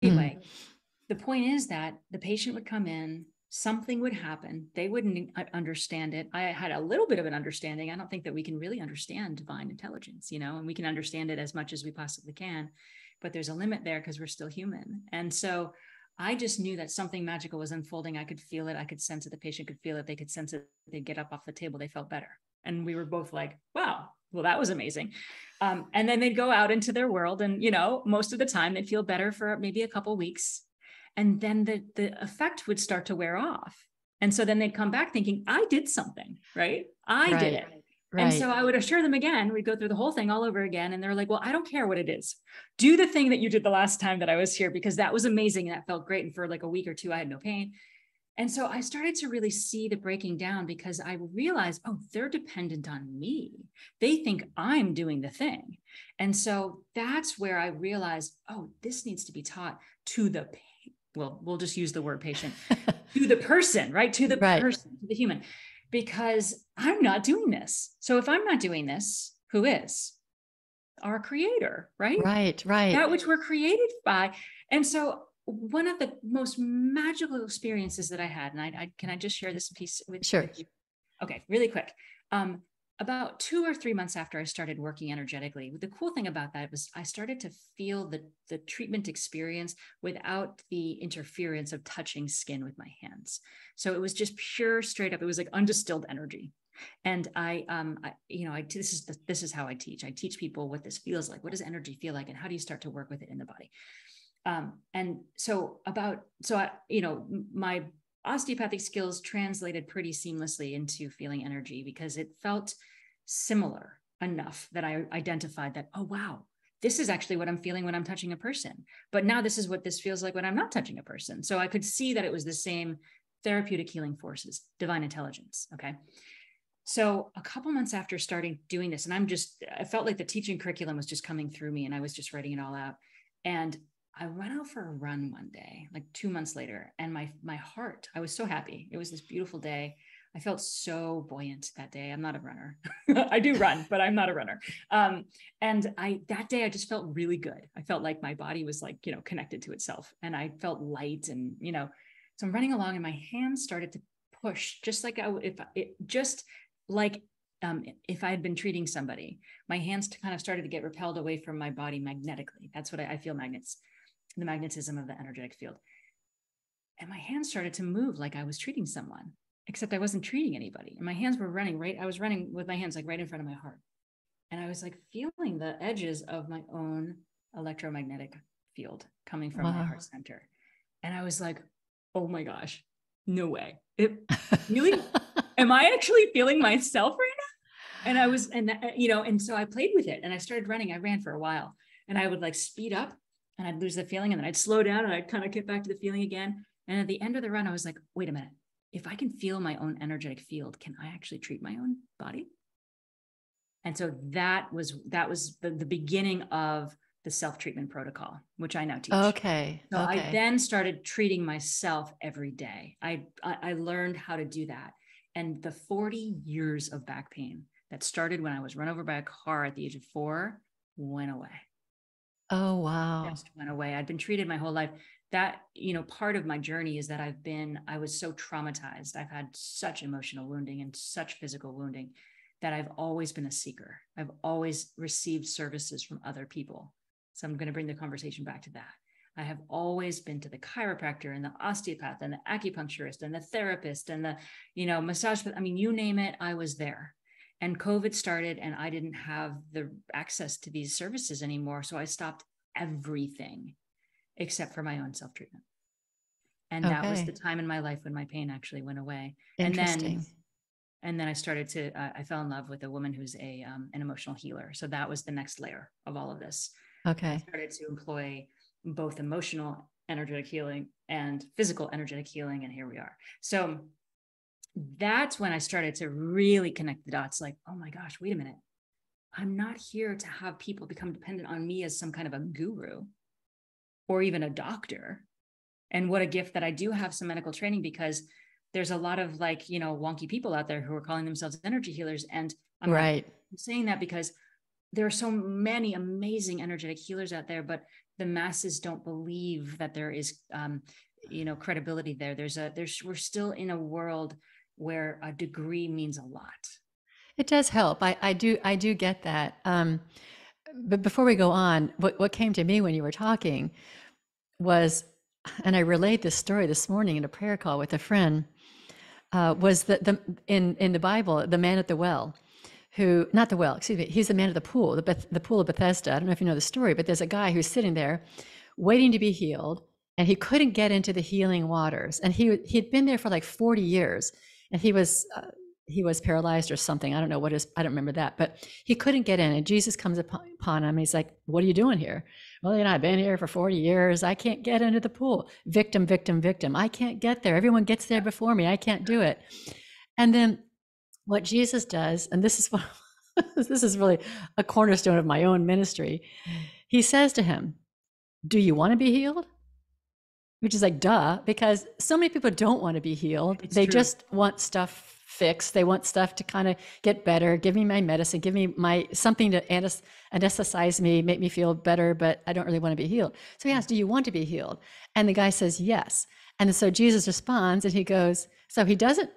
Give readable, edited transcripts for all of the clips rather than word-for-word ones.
Anyway, the point is that the patient would come in, something would happen. They wouldn't understand it. I had a little bit of an understanding. I don't think that we can really understand divine intelligence, and we can understand it as much as we possibly can, but there's a limit there because we're still human. And so I just knew that something magical was unfolding. I could feel it. I could sense it. The patient could feel it. They could sense it. They'd get up off the table. They felt better. And we were both like, wow, well, that was amazing. And then they'd go out into their world. And, most of the time they'd feel better for maybe a couple of weeks. And then the effect would start to wear off. And so then they'd come back thinking, I did something, right? I did it. Right. And so I would assure them again, we'd go through the whole thing all over again. And they're like, well, I don't care what it is. Do the thing that you did the last time that I was here, because that was amazing. And that felt great. And for like a week or two, I had no pain. And so I started to really see the breaking down, because I realized, oh, they're dependent on me. They think I'm doing the thing. And so that's where I realized, oh, this needs to be taught to the patient. Well, we'll just use the word patient, to the person, right? To the person, to the human, because I'm not doing this. So if I'm not doing this, who is? Our creator, right? Right. That which we're created by. And so one of the most magical experiences that I had, and can I just share this piece with you? Okay, really quick. About 2 or 3 months after I started working energetically, the cool thing about that was I started to feel the treatment experience without the interference of touching skin with my hands. So it was just pure, straight up. It was like undistilled energy. And this is how I teach. I teach people what this feels like. What does energy feel like, and how do you start to work with it in the body? My osteopathic skills translated pretty seamlessly into feeling energy, because it felt similar enough that I identified that, oh, wow, this is actually what I'm feeling when I'm touching a person. But now this is what this feels like when I'm not touching a person. So I could see that it was the same therapeutic healing forces, divine intelligence. Okay. So a couple months after starting doing this, and I felt like the teaching curriculum was just coming through me, and I was just writing it all out. And I went out for a run one day, like 2 months later, and my heart, I was so happy. It was this beautiful day. I felt so buoyant that day. I'm not a runner. I do run, but I'm not a runner. That day I just felt really good. I felt like my body was like, connected to itself, and I felt light, and, so I'm running along, and my hands started to push, just like if I had been treating somebody. My hands kind of started to get repelled away from my body magnetically. That's what I feel, magnets. The magnetism of the energetic field. And my hands started to move like I was treating someone, except I wasn't treating anybody. And my hands were running I was running with my hands like right in front of my heart. And I was like feeling the edges of my own electromagnetic field coming from my heart center. And I was like, oh my gosh, no way. Really? Am I actually feeling myself right now? And I was, and so I played with it, and I started running. I ran for a while, and I would like speed up, and I'd lose the feeling, and then I'd slow down, and I'd kind of get back to the feeling again. And at the end of the run, I was like, wait a minute, if I can feel my own energetic field, can I actually treat my own body? And so that was the beginning of the self-treatment protocol, which I now teach. Okay. So I then started treating myself every day. I learned how to do that. And the 40 years of back pain that started when I was run over by a car at the age of 4 went away. Oh, wow. Just went away. I'd been treated my whole life. That, part of my journey is that I was so traumatized. I've had such emotional wounding and such physical wounding that I've always been a seeker. I've always received services from other people. So I'm going to bring the conversation back to that. I have always been to the chiropractor and the osteopath and the acupuncturist and the therapist and the, massage. I mean, you name it, I was there. And COVID started, and I didn't have the access to these services anymore. So I stopped everything except for my own self-treatment. And that was the time in my life when my pain actually went away. Interesting. And then I started to, I fell in love with a woman who's an emotional healer. So that was the next layer of all of this. Okay. I started to employ both emotional energetic healing and physical energetic healing. And here we are. So that's when I started to really connect the dots, like, oh my gosh, wait a minute. I'm not here to have people become dependent on me as some kind of a guru or even a doctor. And what a gift that I do have some medical training, because there's a lot of wonky people out there who are calling themselves energy healers. And I'm saying that because there are so many amazing energetic healers out there, but the masses don't believe that there is, credibility there. We're still in a world where a degree means a lot. It does help. I do get that. But before we go on, what came to me when you were talking was, and I relayed this story this morning in a prayer call with a friend, was that in the Bible, the man at the well, who, not the well, excuse me, he's the man at the pool, the pool of Bethesda. I don't know if you know the story, but there's a guy who's sitting there waiting to be healed, and he couldn't get into the healing waters, and he'd been there for like 40 years, and he was paralyzed or something. I don't know what is, I don't remember that, but he couldn't get in. And Jesus comes upon him. And he's like, what are you doing here? Well, I've been here for 40 years. I can't get into the pool. Victim, victim, victim. I can't get there. Everyone gets there before me. I can't do it. And then what Jesus does, and this is what, this is really a cornerstone of my own ministry. He says to him, do you want to be healed? Which is like, duh, because so many people don't want to be healed. They just want stuff fixed. They want stuff to kind of get better. Give me my medicine, give me my something to anesthetize me, make me feel better, but I don't really want to be healed. So he asks, do you want to be healed? And the guy says, yes. And so Jesus responds and he goes, so he doesn't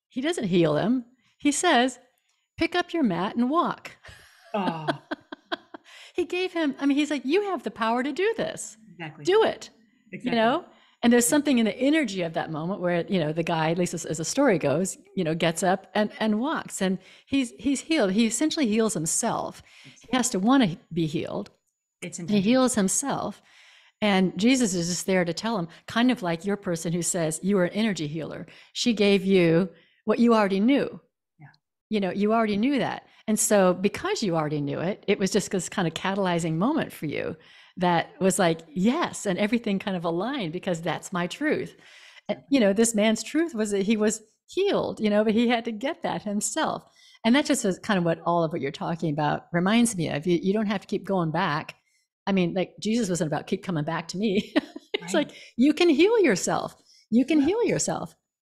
heal him. He says, pick up your mat and walk. Oh. He gave him, I mean, he's like, you have the power to do this. Exactly. Do it. Exactly. And there's something in the energy of that moment where, the guy, at least as the story goes, gets up and walks, and he's healed. He essentially heals himself. He has to want to be healed. He heals himself. And Jesus is just there to tell him, kind of like your person who says, you are an energy healer. She gave you what you already knew. Yeah. You already knew that. And so because you already knew it, it was just this kind of catalyzing moment for you that was like, yes, and everything kind of aligned because that's my truth. And, this man's truth was that he was healed, but he had to get that himself. And that just is kind of what all of what you're talking about reminds me of. You don't have to keep going back. I mean, like Jesus wasn't about keep coming back to me. It's right. Like, you can heal yourself. You can heal yourself.